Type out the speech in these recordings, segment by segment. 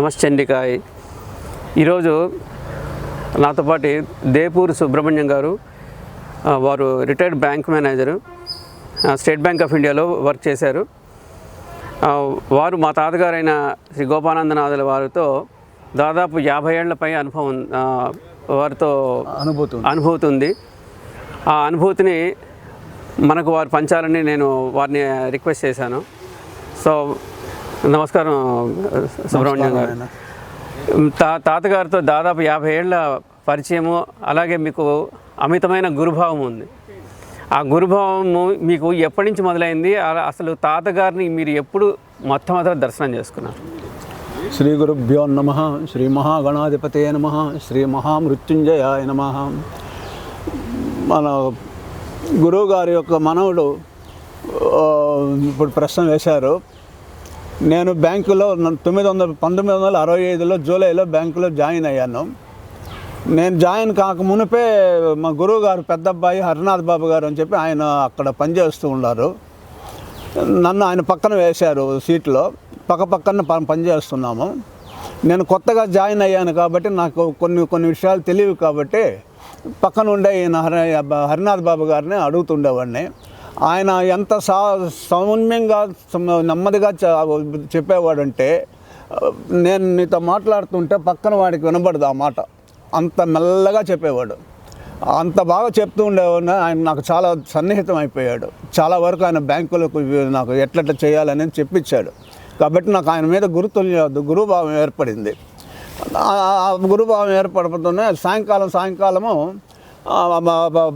నమశ్చండికాయ్. ఈరోజు నాతో పాటు దేపూరి సుబ్రహ్మణ్యం గారు, వారు retired bank manager, state bank of ఇండియాలో వర్క్ చేశారు. వారు మా తాతగారైన శ్రీ గోపానందనాథుల వారితో దాదాపు 50 ఏళ్లపై అనుభవం వారితో అనుభూతి ఉంది. ఆ అనుభూతిని మనకు వారు పంచాలని నేను వారిని రిక్వెస్ట్ చేశాను. సో నమస్కారం సుబ్రహ్మణ్యం గారు. తాతగారితో దాదాపు 50 ఏళ్ల పరిచయము, అలాగే మీకు అమితమైన గురుభావం ఉంది. ఆ గురుభావము మీకు ఎప్పటి నుంచి మొదలైంది? అసలు తాతగారిని మీరు ఎప్పుడు మొట్టమొదటి దర్శనం చేసుకున్నారు? శ్రీ గురుభ్యో నమః. శ్రీ మహాగణాధిపతే నమః. శ్రీ మహామృత్యుంజయాయ నమః. మన గురువు గారి యొక్క మనవుడు ఇప్పుడు ప్రశ్న వేశారు. నేను బ్యాంకులో 1965లో జూలైలో బ్యాంకులో జాయిన్ అయ్యాను. నేను జాయిన్ కాక మునిపే మా గురువు గారు పెద్ద అబ్బాయి హరినాథ్ బాబు గారు అని చెప్పి ఆయన అక్కడ పనిచేస్తూ ఉన్నారు. నన్ను ఆయన పక్కన వేశారు సీట్లో, పక్కన పనిచేస్తున్నాము. నేను కొత్తగా జాయిన్ అయ్యాను కాబట్టి నాకు కొన్ని విషయాలు తెలియవు కాబట్టి పక్కన ఉండే ఈయన హరినాథ్ బాబు గారిని అడుగుతుండేవాడిని. ఆయన ఎంత సౌమ్యంగా నెమ్మదిగా చెప్పేవాడంటే, నేను నీతో మాట్లాడుతుంటే పక్కన వాడికి వినబడదు ఆ మాట, అంత మెల్లగా చెప్పేవాడు. అంత బాగా చెప్తూ ఉండేవాడిని. ఆయన నాకు చాలా సన్నిహితం అయిపోయాడు. చాలా వరకు ఆయన బ్యాంకులకు నాకు ఎట్లా చేయాలని చెప్పించాడు. కాబట్టి నాకు ఆయన మీద గురుభావం ఏర్పడింది. ఆ గురుభావం ఏర్పడుతూనే సాయంకాలము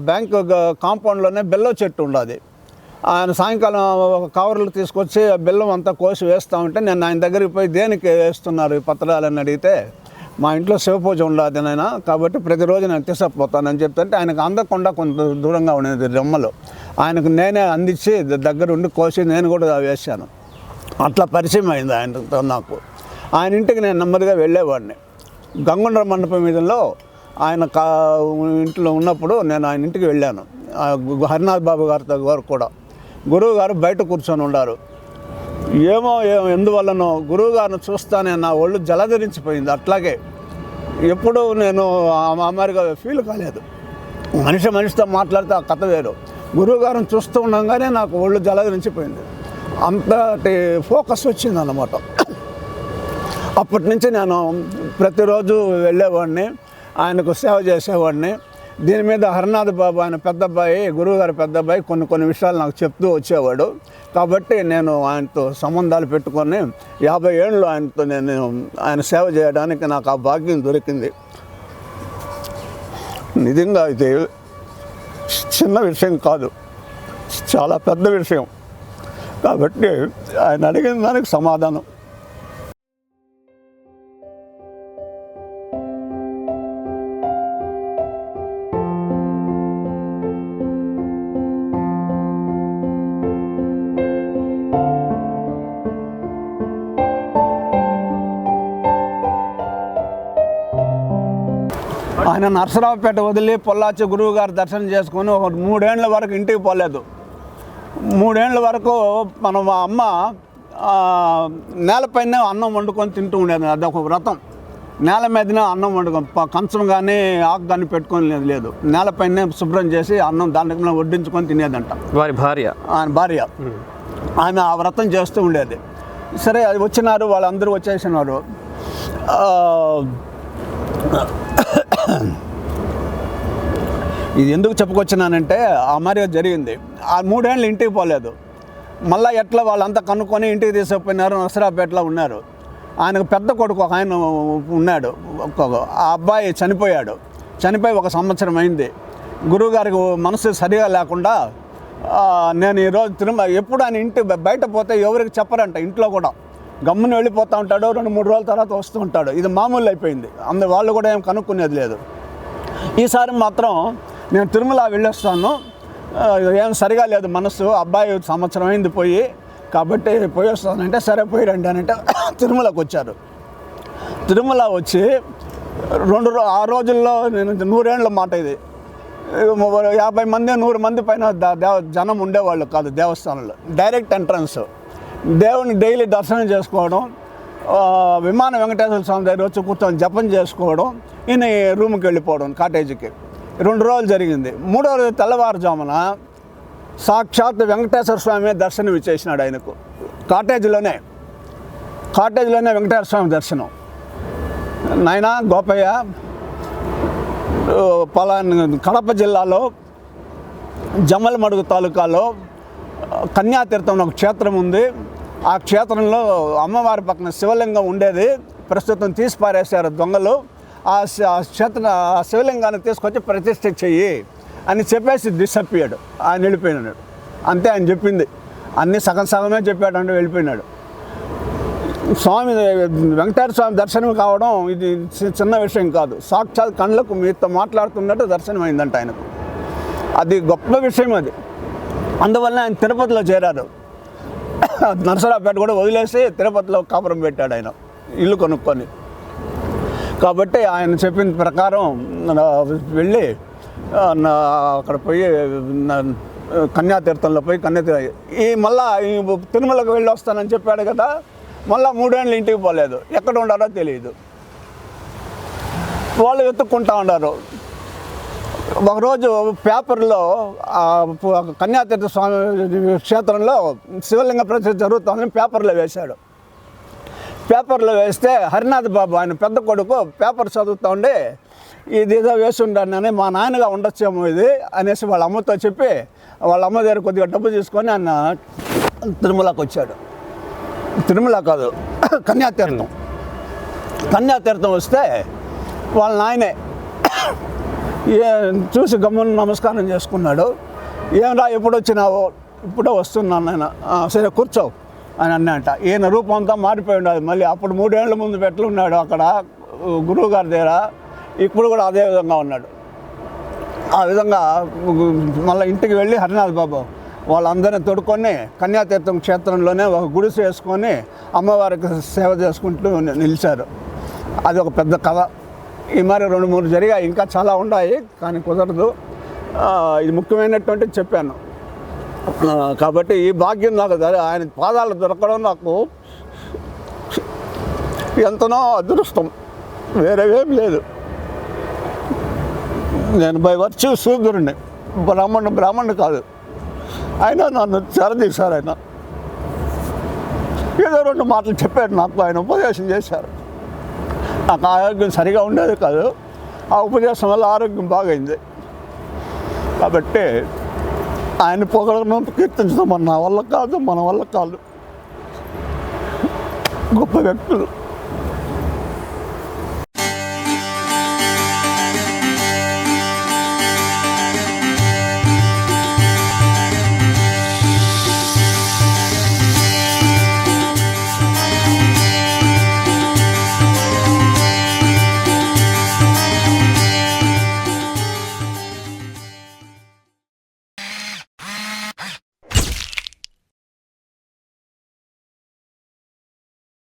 బ్యాంకు కాంపౌండ్లోనే బెల్లం చెట్టు ఉండదు. ఆయన సాయంకాలం ఒక కవర్లు తీసుకొచ్చి బెల్లం అంతా కోసి వేస్తూ ఉంటే నేను ఆయన దగ్గరికి పోయి దేనికి వేస్తున్నారు ఈ పత్రాలని అడిగితే, మా ఇంట్లో శివపూజ ఉండదు నాయన, కాబట్టి ప్రతిరోజు నేను తీసుకుపోతానని చెప్తుంటే ఆయనకు అందకుండా కొంత దూరంగా ఉండేది రెమ్మలు. ఆయనకు నేనే అందించి దగ్గరుండి కోసి నేను కూడా వేశాను. అట్లా పరిచయం అయింది ఆయనతో నాకు. ఆయన ఇంటికి నేను నెమ్మదిగా వెళ్ళేవాడిని. గంగుండ్ర మండపం మీదలో ఆయన ఇంట్లో ఉన్నప్పుడు నేను ఆయన ఇంటికి వెళ్ళాను. హరినాథ్ బాబు గారితో కూడా. గురువు గారు బయట కూర్చొని ఉన్నారు. ఎందువల్లనో గురువు గారిని చూస్తానే నా ఒళ్ళు జలధరించిపోయింది. అట్లాగే ఎప్పుడూ నేను అమారిగా ఫీల్ కాలేదు. మనిషితో మాట్లాడితే ఆ కథ వేరు. గురువు గారిని చూస్తూ ఉండగానే నాకు ఒళ్ళు జలధరించిపోయింది. అంతటి ఫోకస్ వచ్చింది అన్నమాట. అప్పటి నుంచి నేను ప్రతిరోజు వెళ్ళేవాడిని, ఆయనకు సేవ చేసేవాడిని. దీని మీద హరినాథ్ బాబు ఆయన పెద్ద అబ్బాయి, గురువుగారి పెద్ద అబ్బాయి కొన్ని విషయాలు నాకు చెప్తూ వచ్చేవాడు. కాబట్టి నేను ఆయనతో సంబంధాలు పెట్టుకొని 50 ఏళ్ళు ఆయన సేవ చేయడానికి నాకు ఆ భాగ్యం దొరికింది. నిజంగా ఇది చిన్న విషయం కాదు, చాలా పెద్ద విషయం. కాబట్టి ఆయన అడిగిన దానికి సమాధానం. ఆయన నరసరావుపేట వదిలి పొల్లాచి గురువు గారు దర్శనం చేసుకొని 3 ఏళ్ళ వరకు ఇంటికి పోలేదు. 3 ఏళ్ళ వరకు మా అమ్మ నేలపైనే అన్నం వండుకొని తింటూ ఉండేది. అదొక వ్రతం. నేల మీదనే అన్నం వండుకొని, కంచం కానీ ఆకు కానీ పెట్టుకొని లేదు, నేలపైనే శుభ్రం చేసి అన్నం దాంట్లో వడ్డించుకొని తినేదంట వారి భార్య. ఆయన భార్య ఆమె ఆ వ్రతం చేస్తూ ఉండేది. సరే, అది వచ్చినారు, వాళ్ళందరూ వచ్చేసినారు. ఇది ఎందుకు చెప్పుకొచ్చినానంటే అమరిగా జరిగింది. ఆ 3 ఏళ్ళు ఇంటికి పోలేదు. మళ్ళీ ఎట్లా వాళ్ళంతా కనుక్కొని ఇంటికి తీసుకుపోయినారు. నరసరావుపేటలో ఉన్నారు. ఆయనకు పెద్ద కొడుకు ఒక ఆయన ఉన్నాడు. ఆ అబ్బాయి చనిపోయాడు. చనిపోయి 1 సంవత్సరం అయింది. గురువుగారికి మనసు సరిగా లేకుండా నేను ఈరోజు ఎప్పుడు ఆయన ఇంటి బయట పోతే ఎవరికి చెప్పరంట. ఇంట్లో కూడా గమ్ముని వెళ్ళిపోతూ ఉంటాడు. 2-3 రోజుల తర్వాత వస్తూ ఉంటాడు. ఇది మామూలు అయిపోయింది. వాళ్ళు కూడా ఏం కనుక్కునేది లేదు. ఈసారి మాత్రం నేను తిరుమల వెళ్ళొస్తాను, ఏం సరిగా లేదు మనసు, అబ్బాయి 1 సంవత్సరం అయింది పోయి, కాబట్టి పోయి వస్తానంటే సరే పోయి రండి అని అంటే తిరుమలకు వచ్చారు. తిరుమల వచ్చి ఆ రోజుల్లో నేను 100 ఏళ్ళ మాట ఇది, 50 మంది 100 మంది పైన జనం ఉండేవాళ్ళు కాదు దేవస్థానంలో. Direct entrance. దేవుని డైలీ దర్శనం చేసుకోవడం, విమాన వెంకటేశ్వర స్వామి దగ్గర వచ్చి కూర్చొని జపం చేసుకోవడం, ఈయన రూమ్కి వెళ్ళిపోవడం కాటేజీకి. 2 రోజులు జరిగింది. 3వ రోజు తెల్లవారుజామున సాక్షాత్ వెంకటేశ్వర స్వామి దర్శనం ఇచ్చేసినాడు ఆయనకు. కాటేజీలోనే వెంకటేశ్వర స్వామి దర్శనం. నాయనా గోపయ్య, కడప జిల్లాలో జమ్మలమడుగు తాలూకాలో కన్యాతీర్థం ఒక క్షేత్రం ఉంది. ఆ క్షేత్రంలో అమ్మవారి పక్కన శివలింగం ఉండేది, ప్రస్తుతం తీసి పారేశారు దొంగలు. ఆ శివలింగాన్ని తీసుకొచ్చి ప్రతిష్ఠ చెయ్యి అని చెప్పేసి డిసప్పియాడు. ఆయన వెళ్ళిపోయినాడు. అంతే ఆయన చెప్పింది. అన్నీ సగమే చెప్పాడు, వెళ్ళిపోయినాడు. స్వామి వెంకటేశ్వర స్వామి దర్శనం కావడం ఇది చిన్న విషయం కాదు. సాక్షాత్ కళ్ళకు మీతో మాట్లాడుతున్నట్టు దర్శనం అయిందంట ఆయనకు. అది గొప్ప విషయం అది. అందువల్ల ఆయన తిరుపతిలో చేరారు. నరసరావుపేట కూడా వదిలేసి తిరుపతిలో కాపురం పెట్టాడు ఆయన, ఇల్లు కొనుక్కొని. కాబట్టి ఆయన చెప్పిన ప్రకారం వెళ్ళి అక్కడ పోయి కన్యాతీర్థంలో పోయి మళ్ళా తిరుమలకు వెళ్ళి వస్తానని చెప్పాడు కదా, మళ్ళీ 3 ఏళ్ళు ఇంటికి పోలేదు. ఎక్కడ ఉండారో తెలియదు. వాళ్ళు వెతుక్కుంటా ఉన్నారు. ఒకరోజు పేపర్లో కన్యాతీర్థ స్వామి క్షేత్రంలో శివలింగ ప్రతిష్ఠ జరుగుతుందని పేపర్లో వేశాడు. పేపర్లో వేస్తే హరినాథ్ బాబు ఆయన పెద్ద కొడుకు పేపర్ చదువుతూ ఉండి, ఇది ఏదో వేసి ఉండానని, మా నాన్నగా ఉండొచ్చేమో ఇది అనేసి వాళ్ళ అమ్మతో చెప్పి వాళ్ళ అమ్మ దగ్గర కొద్దిగా డబ్బు తీసుకొని ఆయన తిరుమలకు వచ్చాడు. తిరుమల కాదు, కన్యాతీర్థం వస్తే వాళ్ళ నాయనే చూసి గమ్మున నమస్కారం చేసుకున్నాడు. ఏమరా ఎప్పుడు వచ్చినావు? ఇప్పుడే వస్తున్నాను ఆయన. సరే కూర్చో అని అన్నంట. ఈయన రూపం అంతా మారిపోయి ఉండదు. మళ్ళీ అప్పుడు 3 ఏళ్ల ముందు పెట్లున్నాడు అక్కడ గురువు గారి దగ్గర, ఇప్పుడు కూడా అదే విధంగా ఉన్నాడు. ఆ విధంగా మళ్ళీ ఇంటికి వెళ్ళి హరినాథ్ బాబు వాళ్ళందరినీ తోడుకొని కన్యాతీర్థం క్షేత్రంలోనే ఒక గుడిసె వేసుకొని అమ్మవారికి సేవ చేసుకుంటూ నిలిచారు. అది ఒక పెద్ద కథ. ఈ మరి 2-3 జరిగాయి, ఇంకా చాలా ఉన్నాయి, కానీ కుదరదు. ఇది ముఖ్యమైనటువంటి చెప్పాను. కాబట్టి ఈ భాగ్యం నాకు ఆయన పాదాలు దొరకడం నాకు ఎంతనో అదృష్టం, వేరేవేం లేదు. నేను బై వర్చ్యూ శూద్రుడిని, బ్రాహ్మణుడు కాదు. ఆయన నన్ను చేరదీశారు. ఆయన ఏదో 2 మాటలు చెప్పాడు నాకు, ఆయన ఉపదేశం చేశారు. నాకు ఆరోగ్యం సరిగా ఉండేది కాదు, ఆ ఉపదేశం వల్ల ఆరోగ్యం బాగైంది. కాబట్టి ఆయన పొగడను కీర్తించడం మన వల్ల కాదు, మన వల్ల కాదు. గొప్ప వ్యక్తులు.